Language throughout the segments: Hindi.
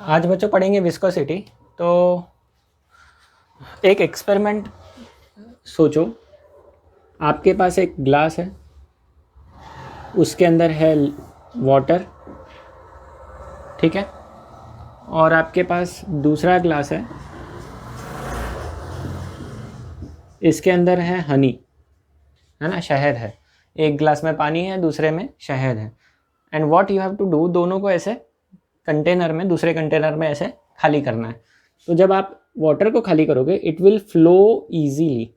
आज बच्चों पढ़ेंगे विस्कोसिटी। तो एक एक्सपेरिमेंट सोचो, आपके पास एक ग्लास है, उसके अंदर है वाटर, ठीक है, और आपके पास दूसरा ग्लास है, इसके अंदर है हनी, है ना, शहद है। एक ग्लास में पानी है, दूसरे में शहद है। And what you have to do, दोनों को ऐसे कंटेनर में, दूसरे कंटेनर में ऐसे खाली करना है। तो जब आप वाटर को खाली करोगे, इट विल फ्लो इजीली,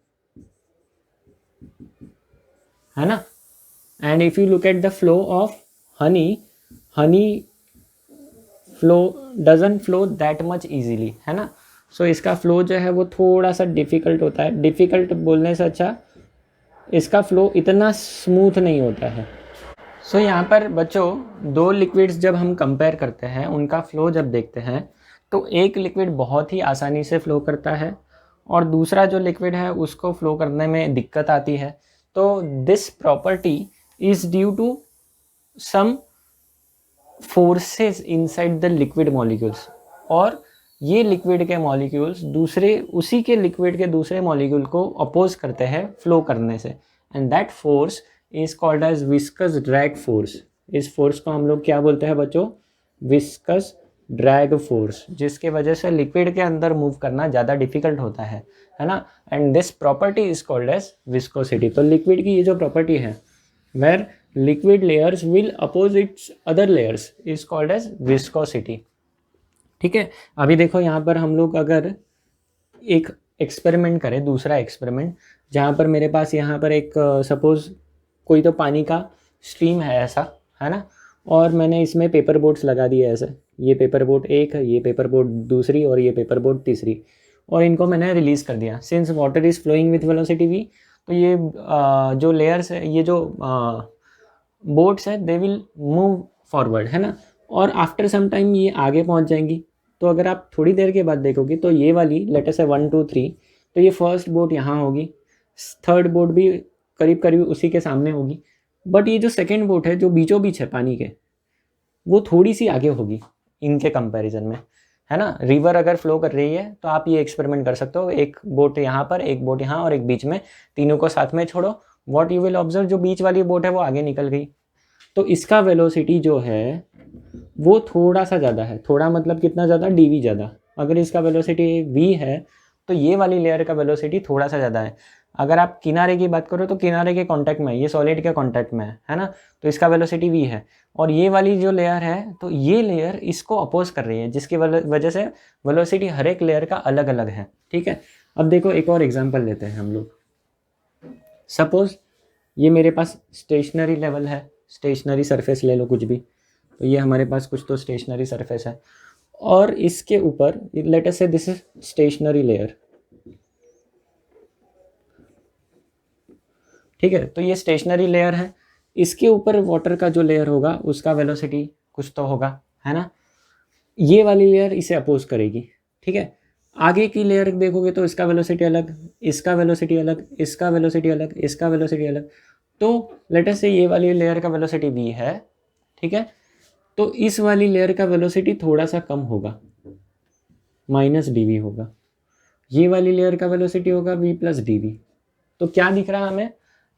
है ना। And if you look at the flow of honey, Honey flow doesn't flow that much easily, है ना। सो इसका फ्लो जो है वो थोड़ा सा डिफ़िकल्ट होता है। डिफ़िकल्ट बोलने से अच्छा, इसका फ्लो इतना स्मूथ नहीं होता है। सो यहाँ पर बच्चों दो लिक्विड्स जब हम कंपेयर करते हैं, उनका फ्लो जब देखते हैं, तो एक लिक्विड बहुत ही आसानी से फ्लो करता है और दूसरा जो लिक्विड है उसको फ्लो करने में दिक्कत आती है। तो this property is due to some forces inside the liquid molecules, और ये लिक्विड के मॉलिक्यूल्स दूसरे, उसी के लिक्विड के दूसरे मॉलिक्यूल को अपोज करते हैं फ्लो करने से। And that force is called as viscous drag force. इस फोर्स को हम लोग क्या बोलते हैं बच्चों? विस्कस ड्रैग फोर्स, जिसके वजह से लिक्विड के अंदर मूव करना ज़्यादा डिफिकल्ट होता है ना। And this property is called as viscosity. तो लिक्विड की ये जो प्रॉपर्टी है, where liquid layers will oppose its other layers, is called as viscosity। ठीक है, अभी देखो यहाँ पर हम लोग अगर एक एक्सपेरिमेंट करें, दूसरा एक्सपेरिमेंट, जहाँ पर मेरे पास यहाँ पर एक सपोज कोई तो पानी का स्ट्रीम है ऐसा, है ना, और मैंने इसमें पेपर बोट्स लगा दिए ऐसे। ये पेपर बोट एक है, ये पेपर बोट दूसरी, और ये पेपर बोट तीसरी, और इनको मैंने रिलीज़ कर दिया। Since water is flowing with velocity v, तो ये जो लेयर्स है, ये जो बोट्स है, दे विल मूव फॉरवर्ड, है ना, और आफ्टर सम टाइम ये आगे पहुंच जाएंगी। तो अगर आप थोड़ी देर के बाद देखोगे तो ये वाली लेट अस से 1 2 3, तो ये फर्स्ट बोट यहाँ होगी, थर्ड बोट भी करीब करीब उसी के सामने होगी, बट ये जो सेकेंड बोट है जो बीचों बीच है पानी के, वो थोड़ी सी आगे होगी इनके कंपैरिजन में, है ना। रिवर अगर फ्लो कर रही है तो आप ये एक्सपेरिमेंट कर सकते हो, एक बोट यहाँ पर, एक बोट यहाँ और एक बीच में, तीनों को साथ में छोड़ो। व्हाट यू विल ऑब्जर्व, जो बीच वाली बोट है वो आगे निकल गई, तो इसका वेलोसिटी जो है वो थोड़ा सा ज़्यादा है। थोड़ा मतलब कितना ज़्यादा? dv ज़्यादा। अगर इसका वेलोसिटी v है तो ये वाली लेयर का वेलोसिटी थोड़ा सा ज़्यादा है। अगर आप किनारे की बात करो तो किनारे के कांटेक्ट में, ये सॉलिड के कांटेक्ट में है ना, तो इसका वेलोसिटी v है। और ये वाली जो लेयर है, तो ये लेयर इसको अपोज कर रही है, जिसकी वजह से वेलोसिटी हर एक लेयर का अलग अलग है। ठीक है, अब देखो एक और एग्जाम्पल लेते हैं हम लोग। सपोज ये मेरे पास स्टेशनरी लेवल है, स्टेशनरी सरफेस ले लो कुछ भी, तो ये हमारे पास कुछ तो स्टेशनरी सरफेस है, और इसके ऊपर लेट अस से दिस इज स्टेशनरी लेयर। ठीक है, तो ये स्टेशनरी लेयर है, इसके ऊपर वाटर का जो लेयर होगा उसका वेलोसिटी कुछ तो होगा, है ना। ये वाली लेयर इसे अपोज करेगी। ठीक है, आगे की लेयर देखोगे तो इसका वेलोसिटी अलग, इसका वेलोसिटी अलग, इसका वेलोसिटी अलग, इसका वेलोसिटी अलग। तो लेट अस से ये वाली लेयर का वेलोसिटी v है, ठीक है, तो इस वाली लेयर का वेलोसिटी थोड़ा सा कम होगा, -dv होगा। ये वाली लेयर का वेलोसिटी होगा v + dv। तो क्या दिख रहा है हमें?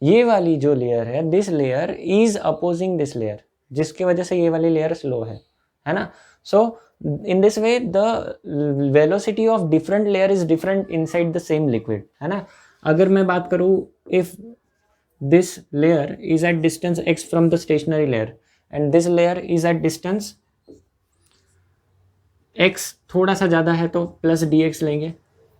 ये वाली जो लेयर है, this layer is opposing this layer, जिसकी वजह से ये वाली लेयर स्लो है ना। So in this way the velocity of different layer is different inside the same liquid, है ना। अगर मैं बात करूँ, if this layer is at distance x from the stationary layer and this layer is at distance x थोड़ा सा ज़्यादा है तो प्लस dx लेंगे,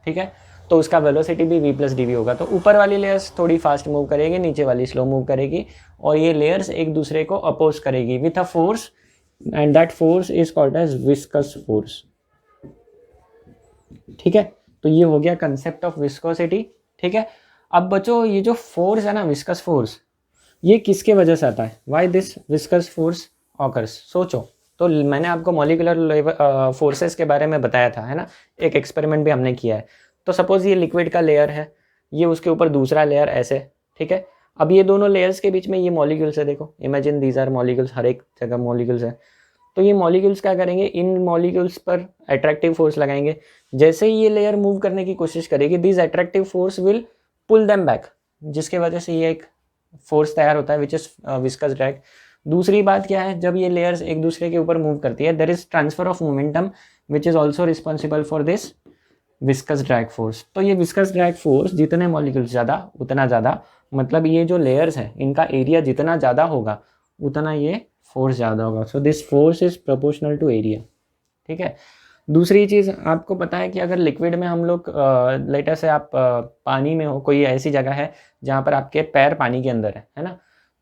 ठीक है, तो उसका वेलोसिटी भी v + dv होगा। तो ऊपर वाली लेयर्स थोड़ी फास्ट मूव करेगी, नीचे वाली स्लो मूव करेगी, और ये लेयर्स एक दूसरे को अपोज करेगी with a force, and that force is called as viscous force. ठीक है, तो ये हो गया कंसेप्ट ऑफ विस्कोसिटी। ठीक है, अब बच्चों ये जो फोर्स है ना, विस्कस फोर्स, ये किसके वजह से आता है? Why this viscous force occurs? सोचो। तो मैंने आपको मॉलिक्यूलर फोर्सेस के बारे में बताया था, है ना, एक एक्सपेरिमेंट भी हमने किया है। तो सपोज ये लिक्विड का लेयर है, ये उसके ऊपर दूसरा लेयर ऐसे, ठीक है। अब ये दोनों लेयर्स के बीच में ये मॉलिक्यूल्स है, देखो, इमेजिन दीज आर मॉलिक्यूल्स, हर एक जगह मॉलिक्यूल्स है। तो ये मॉलिक्यूल्स क्या करेंगे, इन मॉलिक्यूल्स पर अट्रैक्टिव फोर्स लगाएंगे। जैसे ही ये लेयर मूव करने की कोशिश करेगी, this attractive force will pull them back, जिसके वजह से ये एक फोर्स तैयार होता है विच इज विस्कस ड्रैग। दूसरी बात क्या है, जब ये लेयर्स एक दूसरे के ऊपर मूव करती है, there is transfer of momentum which is also responsible for this viscous drag force. तो ये विस्कस ड्रैग फोर्स जितने मॉलिक्यूल्स ज़्यादा उतना ज़्यादा, मतलब ये जो लेयर्स है इनका एरिया जितना ज़्यादा होगा उतना ये फोर्स ज़्यादा होगा। So this force is proportional to area. ठीक है। दूसरी चीज़ आपको पता है कि अगर लिक्विड में हम लोग लेटर से आप पानी में हो, कोई ऐसी जगह है जहाँ पर आपके पैर पानी के अंदर है ना,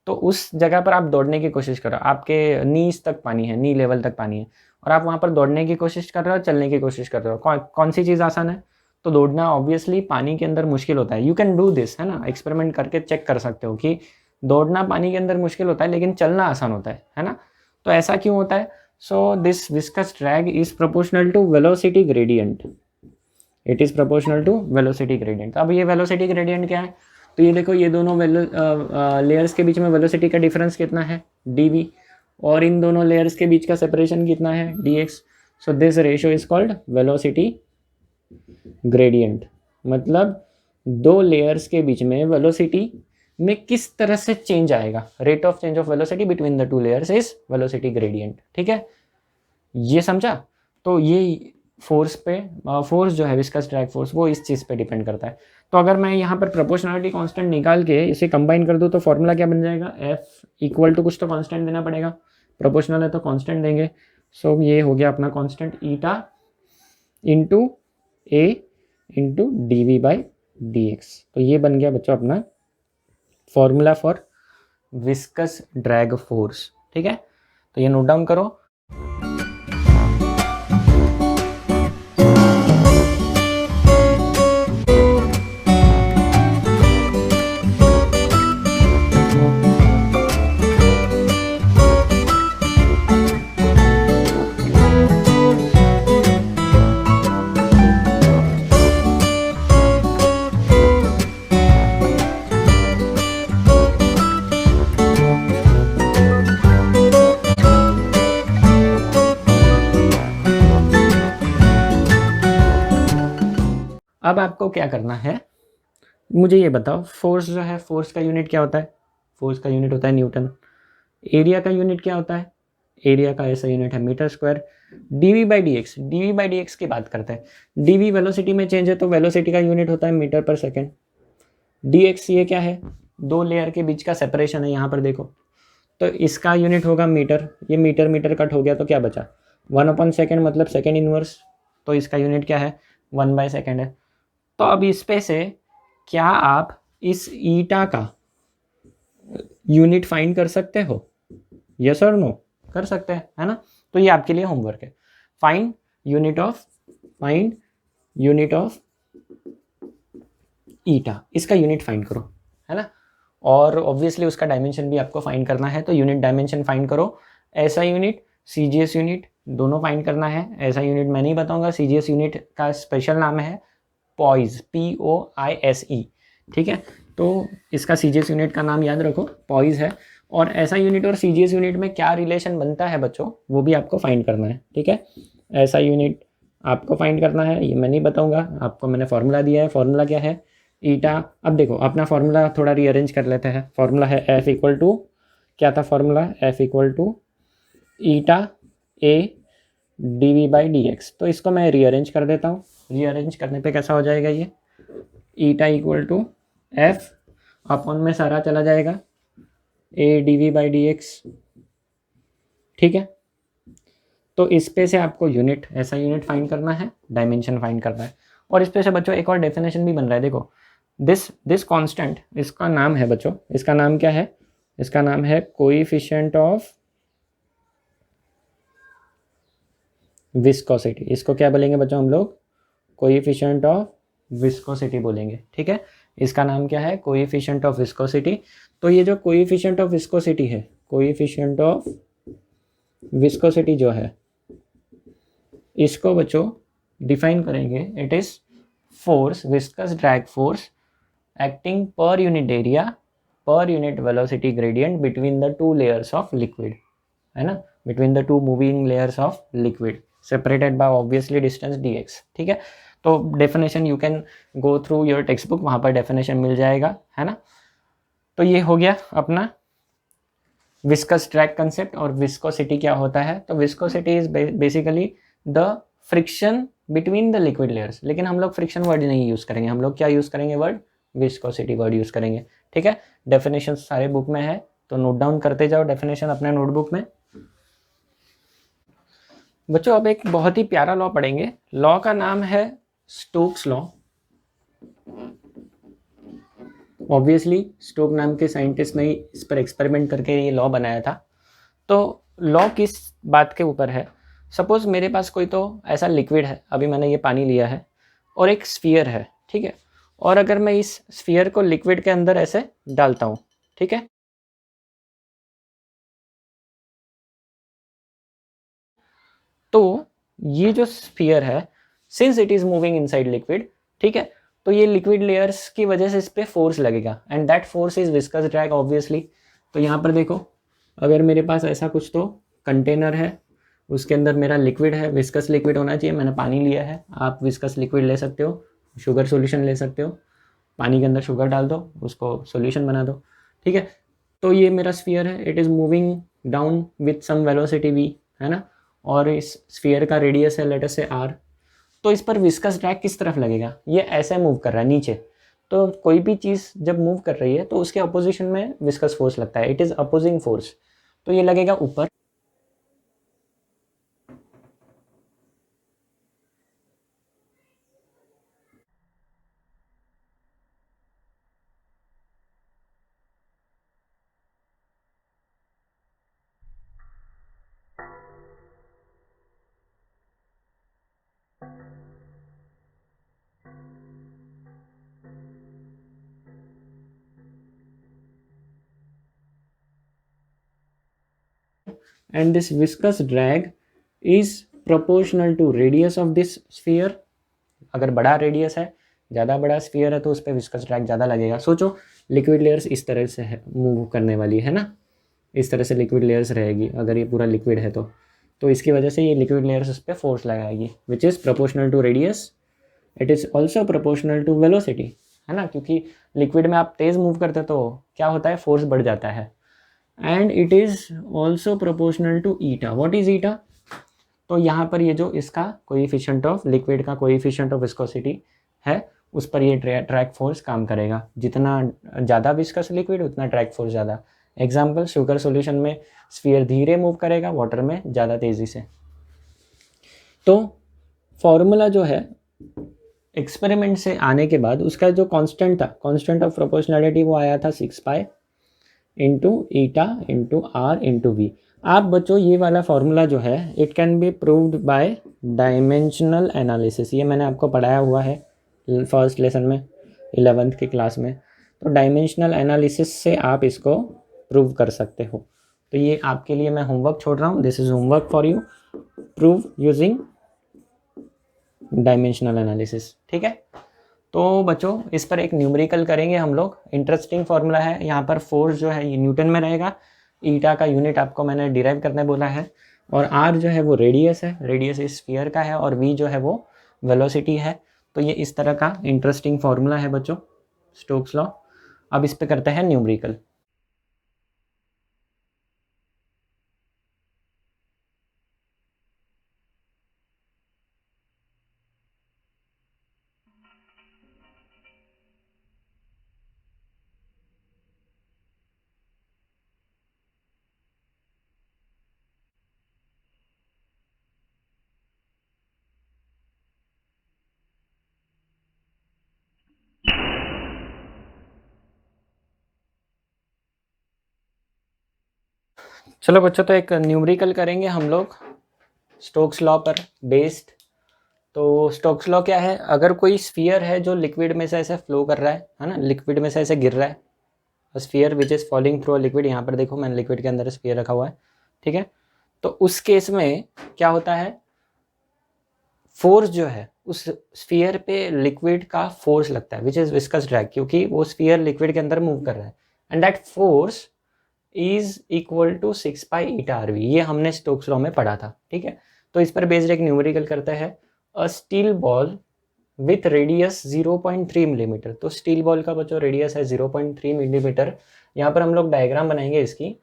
तो उस जगह पर आप दौड़ने की कोशिश करो, आपके नीज तक पानी है, नी लेवल तक पानी है, और आप वहाँ पर दौड़ने की कोशिश कर रहे हो, चलने की कोशिश कर रहे हो, कौन सी चीज़ आसान है? तो दौड़ना ऑब्वियसली पानी के अंदर मुश्किल होता है। यू कैन डू दिस, है ना, एक्सपेरिमेंट करके चेक कर सकते हो कि दौड़ना पानी के अंदर मुश्किल होता है लेकिन चलना आसान होता है ना। तो ऐसा क्यों होता है? So this viscous drag is proportional to velocity gradient. It is proportional to velocity gradient. अब ये वेलोसिटी ग्रेडियंट क्या है? तो ये देखो, ये दोनों लेयर्स के बीच में वेलोसिटी का डिफरेंस कितना है, dv, और इन दोनों लेयर्स के बीच का सेपरेशन कितना है, dx। So this ratio is called velocity gradient. मतलब दो लेयर्स के बीच में वेलोसिटी में किस तरह से चेंज आएगा, rate of change of velocity between the two layers is velocity gradient. ठीक है, ये समझा? तो ये फोर्स पे, फोर्स जो है विस्कस ड्रैग फोर्स, वो इस चीज़ पे डिपेंड करता है। तो अगर मैं यहाँ पर प्रोपोर्शनलिटी कांस्टेंट निकाल के इसे कंबाइन कर दूँ तो फॉर्मूला क्या बन जाएगा, F इक्वल टू कुछ तो कांस्टेंट देना पड़ेगा, प्रोपोर्शनल है तो कांस्टेंट देंगे। सो ये हो गया अपना constant eta into A into D V by D x. तो ये बन गया बच्चों अपना formula for viscous drag force. ठीक है, तो ये नोट डाउन करो। अब आपको क्या करना है, मुझे ये बताओ, फोर्स जो है, फोर्स का यूनिट क्या होता है? फोर्स का यूनिट होता है न्यूटन। एरिया का यूनिट क्या होता है? एरिया का ऐसा यूनिट है metre square. Dv by D x, dv by D x की बात करते हैं। डीवी वेलोसिटी में चेंज है तो वेलोसिटी का यूनिट होता है metre per second. D x ये क्या है? दो लेयर के बीच का सेपरेशन है, यहाँ पर देखो, तो इसका यूनिट होगा मीटर। ये मीटर मीटर कट हो गया तो क्या बचा? 1/सेकेंड, मतलब सेकेंड इनवर्स, तो इसका यूनिट क्या है? 1/सेकेंड है। तो अब इस पे से क्या आप इस ईटा का यूनिट फाइंड कर सकते हो? यस और नो? कर सकते हैं, है ना। तो ये आपके लिए होमवर्क है, फाइंड यूनिट ऑफ ईटा, इसका यूनिट फाइंड करो, है ना। और ऑब्वियसली उसका डायमेंशन भी आपको फाइंड करना है, तो यूनिट डायमेंशन फाइंड करो। ऐसा यूनिट, सीजीएस यूनिट, दोनों फाइंड करना है। ऐसा यूनिट मैं नहीं बताऊंगा, सीजीएस यूनिट का स्पेशल नाम है पॉइज, POISE। ठीक है, तो इसका सीजीएस यूनिट का नाम याद रखो, पॉइज है। और ऐसा यूनिट और सीजीएस यूनिट में क्या रिलेशन बनता है बच्चों, वो भी आपको फाइंड करना है। ठीक है, ऐसा यूनिट आपको फाइंड करना है, ये मैं नहीं बताऊंगा आपको, मैंने फॉर्मूला दिया है। फॉर्मूला क्या है? ईटा। अब देखो अपना फॉर्मूला थोड़ा रीअरेंज कर लेते हैं। फॉर्मूला है F इक्वल टू, क्या था formula? F equal to eta A dV by D x. तो इसको मैं रीअरेंज कर देता हूँ। रीअरेंज करने पे कैसा हो जाएगा ये? ईटा इक्वल टू F अपॉन में सारा चला जाएगा A dV by D x. ठीक है, तो इस पे से आपको यूनिट, ऐसा यूनिट फाइंड करना है, डायमेंशन फाइंड करना है। और इस पे से बच्चों एक और डेफिनेशन भी बन रहा है, देखो, दिस कांस्टेंट, इसका नाम है बच्चों, इसका नाम क्या है? इसका नाम है कोएफिशिएंट ऑफ विस्कोसिटी। इसको क्या बोलेंगे बच्चों हम लोग? कोएफिशिएंट ऑफ विस्कोसिटी बोलेंगे। ठीक है, इसका नाम क्या है? Coefficient of viscosity. तो ये जो कोएफिशिएंट ऑफ विस्कोसिटी है, कोएफिशिएंट ऑफ विस्कोसिटी जो है, इसको बच्चों डिफाइन करेंगे, it is force, viscous drag force acting per unit area per unit velocity gradient between the two layers of liquid, है ना। Between the two moving layers of liquid separated by obviously distance dx, ठीक है। तो definition you can go through your text book, वहाँ पर डेफिनेशन मिल जाएगा, है ना। तो ये हो गया अपना विस्कस ड्रैग कंसेप्ट। और विस्कोसिटी क्या होता है, तो viscosity is basically the friction between the liquid layers. लेकिन हम लोग फ्रिक्शन वर्ड नहीं यूज़ करेंगे, हम लोग क्या यूज़ करेंगे, वर्ड विस्कोसिटी वर्ड यूज़ करेंगे, ठीक है। डेफिनेशन सारे बुक में है, तो नोट डाउन करते जाओ डेफिनेशन अपने नोटबुक में। बच्चों अब एक बहुत ही प्यारा लॉ पढ़ेंगे, लॉ का नाम है स्टोक्स लॉ। ऑब्वियसली स्टोक नाम के साइंटिस्ट ने इस पर एक्सपेरिमेंट करके ये लॉ बनाया था। तो लॉ किस बात के ऊपर है, सपोज मेरे पास कोई तो ऐसा लिक्विड है, अभी मैंने ये पानी लिया है और एक स्फीयर है, ठीक है। और अगर मैं इस स्फीयर को लिक्विड के अंदर ऐसे डालता हूँ, ठीक है, तो ये जो स्फीयर है, since it is moving inside liquid, ठीक है, तो ये लिक्विड लेयर्स की वजह से इस पर फोर्स लगेगा and that force is viscous drag obviously. तो यहाँ पर देखो, अगर मेरे पास ऐसा कुछ तो कंटेनर है, उसके अंदर मेरा लिक्विड है, विस्कस लिक्विड होना चाहिए, मैंने पानी लिया है, आप विस्कस लिक्विड ले सकते हो, शुगर सॉल्यूशन ले सकते हो, पानी के अंदर शुगर डाल दो, उसको सॉल्यूशन बना दो, ठीक है। तो ये मेरा स्फीयर है, it is moving down with some velocity v, है ना, और इस स्फीयर का रेडियस है लेट अस से r। तो इस पर विस्कस ड्रैग किस तरफ लगेगा, ये ऐसे मूव कर रहा है नीचे। तो कोई भी चीज़ जब मूव कर रही है तो उसके अपोजिशन में विस्कस फोर्स लगता है, इट इज़ अपोजिंग फोर्स, तो ये लगेगा ऊपर। And this viscous drag is proportional to radius of this sphere। अगर बड़ा रेडियस है, ज़्यादा बड़ा स्फीयर है, तो उस पर विस्कस ड्रैग ज़्यादा लगेगा। सोचो लिक्विड लेयर्स इस तरह से है मूव करने वाली है ना, इस तरह से लिक्विड लेयर्स रहेगी, अगर ये पूरा लिक्विड है तो इसकी वजह से ये लिक्विड लेयर्स उस पर फोर्स लगाएगी which is proportional to radius, it is also proportional to velocity, है ना, क्योंकि लिक्विड में आप तेज़ मूव करते तो क्या होता है, फोर्स बढ़ जाता है। And it is also proportional to eta. What is eta, तो यहाँ पर ये जो इसका कोएफिशिएंट ऑफ लिक्विड का कोएफिशिएंट ऑफ विस्कोसिटी है, उस पर ये ड्रैग फोर्स काम करेगा। जितना ज़्यादा विस्कस लिक्विड उतना ड्रैग फोर्स ज़्यादा। एग्जाम्पल, शुगर सॉल्यूशन में स्फीयर धीरे मूव करेगा, वाटर में ज़्यादा तेज़ी से। तो फॉर्मूला जो है एक्सपेरिमेंट से आने के बाद उसका जो कांस्टेंट था, कांस्टेंट ऑफ प्रोपोर्शनैलिटी, वो आया था 6 pi into eta into R into V. आप बच्चों ये वाला फॉर्मूला जो है it can be proved by dimensional analysis. ये मैंने आपको पढ़ाया हुआ है फर्स्ट लेसन में 11th की क्लास में। तो डायमेंशनल एनालिसिस से आप इसको प्रूव कर सकते हो। तो ये आपके लिए मैं होमवर्क छोड़ रहा हूँ, this is homework for you, prove using dimensional analysis, ठीक है। तो बच्चों इस पर एक न्यूमेरिकल करेंगे हम लोग। इंटरेस्टिंग फार्मूला है, यहाँ पर फोर्स जो है ये न्यूटन में रहेगा, ईटा का यूनिट आपको मैंने डिराइव करने बोला है, और आर जो है वो रेडियस है, रेडियस इस स्फीयर का है, और वी जो है वो वेलोसिटी है। तो ये इस तरह का इंटरेस्टिंग फार्मूला है बच्चों, स्टोक्स लॉ। अब इस पर करते हैं न्यूमेरिकल। चलो बच्चों, तो एक न्यूमेरिकल करेंगे हम लोग स्टोक्स लॉ पर बेस्ड। तो स्टोक्स लॉ क्या है, अगर कोई स्फीयर है जो लिक्विड में से ऐसे फ्लो कर रहा है ना, लिक्विड में से ऐसे गिर रहा है, sphere which is falling through a liquid, यहाँ पर देखो मैंने लिक्विड के अंदर स्फीयर रखा हुआ है, ठीक है। तो उस केस में क्या होता है, फोर्स जो है उस स्फीयर पे लिक्विड का फोर्स लगता है विच इज़ विस्कस ड्रैग, क्योंकि वो स्फीयर लिक्विड के अंदर मूव कर रहा है, and that force is equal to 6 pi eta RV, ये हमने स्टोक्स लॉ में पढ़ा था, ठीक है। तो इस पर बेस्ड एक न्यूमेरिकल करते हैं, a steel ball with radius 0.3 millimetre. तो स्टील बॉल का बच्चों रेडियस है 0.3 मिलीमीटर। यहाँ पर हम लोग डायग्राम बनाएंगे इसकी।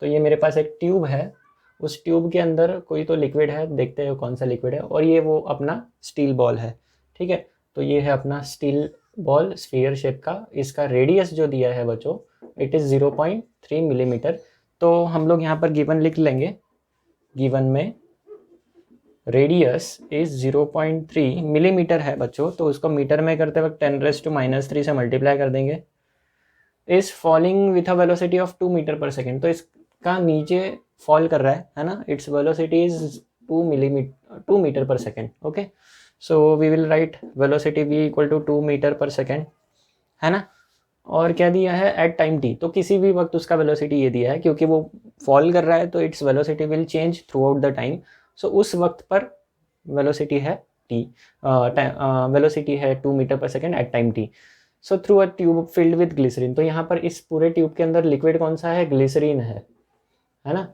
तो ये मेरे पास एक ट्यूब है, उस ट्यूब के अंदर कोई तो लिक्विड है, देखते हैं कौन सा लिक्विड है, और ये वो अपना स्टील बॉल है, ठीक है। तो ये है अपना स्टील बॉल स्फीयर शेप का, इसका रेडियस जो दिया है बच्चों इट इज़ 0.3 मिलीमीटर। तो हम लोग यहाँ पर गिवन लिख लेंगे, गिवन में रेडियस इज 0.3 मिलीमीटर है बच्चों, तो उसको मीटर में करते वक्त 10⁻³ से मल्टीप्लाई कर देंगे। Is falling with a velocity of 2 metre per second, तो इसका नीचे फॉल कर रहा है ना, its velocity is 2 metre per second. Okay, so we will write velocity v equal to 2 metre per second, है ना। और क्या दिया है एट टाइम t, तो किसी भी वक्त उसका वेलोसिटी ये दिया है, क्योंकि वो फॉल कर रहा है तो its velocity will change throughout the time. सो उस वक्त पर वेलोसिटी है t, वेलोसिटी है 2 metre per second at time t। So through a tube filled with glycerine, तो यहाँ पर इस पूरे ट्यूब के अंदर लिक्विड कौन सा है, ग्लिसरीन है ना।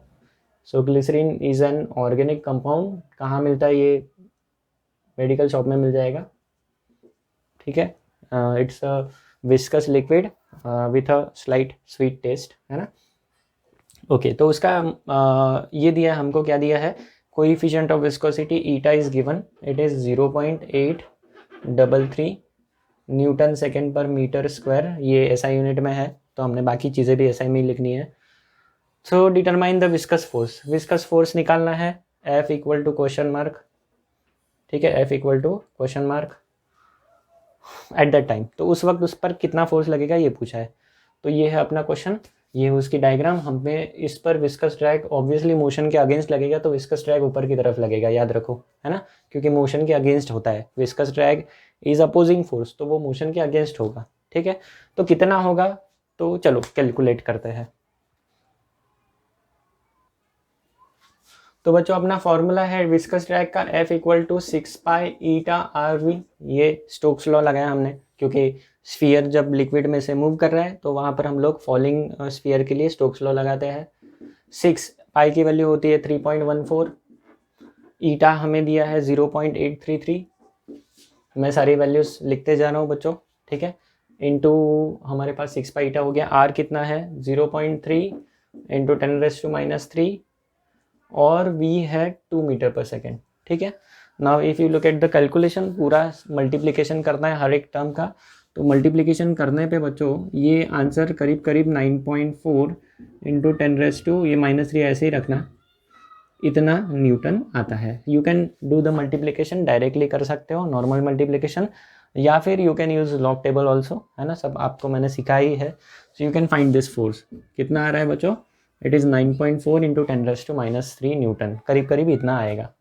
So glycerine is an organic compound, कहाँ मिलता है ये, मेडिकल शॉप में मिल जाएगा, ठीक है। It's a viscous liquid with a slight sweet taste, है ना। ओके, तो उसका ये दिया हमको, क्या दिया है, coefficient of viscosity eta is given, it is 0.833 Newton second पर मीटर स्क्वायर, ये एसआई यूनिट में है, तो हमने बाकी चीज़ें भी एसआई में ही लिखनी है। So determine the viscous force, viscous force निकालना है, F equal to question mark, ठीक है, F equal to question mark at that time, तो उस वक्त उस पर कितना फोर्स लगेगा ये पूछा है। तो ये है अपना क्वेश्चन, ये उसकी डायग्राम। हमें इस पर विस्कस ड्रैग ऑब्वियसली मोशन के अगेंस्ट लगेगा, तो विस्कस ड्रैग ऊपर की तरफ लगेगा, याद रखो, है ना, क्योंकि मोशन के अगेंस्ट होता है, viscous drag is opposing force, तो वो मोशन के अगेंस्ट होगा, ठीक है। तो कितना होगा, तो चलो कैलकुलेट करते हैं। तो बच्चों अपना फॉर्मूला है विस्कस ड्रैग का, F equal to 6 pi eta RV, ये स्टोक्स लॉ लगाया हमने, क्योंकि स्फीयर जब लिक्विड में से मूव कर रहा है तो वहाँ पर हम लोग फॉलिंग स्फीयर के लिए स्टोक्स लॉ लगाते हैं। 6 पाई की वैल्यू होती है 3.14, ईटा हमें दिया है 0.833, मैं सारी वैल्यूज लिखते जा रहा हूँ बच्चों, ठीक है। इंटू हमारे पास 6 पाई ईटा हो गया, R कितना है 0.3 इंटू 10⁻³ और v है 2 मीटर पर सेकेंड, ठीक है। Now if you look at the calculation, पूरा मल्टीप्लिकेशन करना है हर एक टर्म का, तो मल्टीप्लिकेशन करने पे बच्चों ये आंसर करीब करीब 9.4 इंटू 10⁻, ये -3 ऐसे ही रखना, इतना न्यूटन आता है। You can do the multiplication directly कर सकते हो, नॉर्मल मल्टीप्लिकेशन, या फिर you can use log table also, है ना, सब आपको मैंने सिखाई है। So you can find this force, कितना आ रहा है बच्चों, इट इज़ 9.4 इंटू 10⁻³ न्यूटन, करीब करीब इतना आएगा।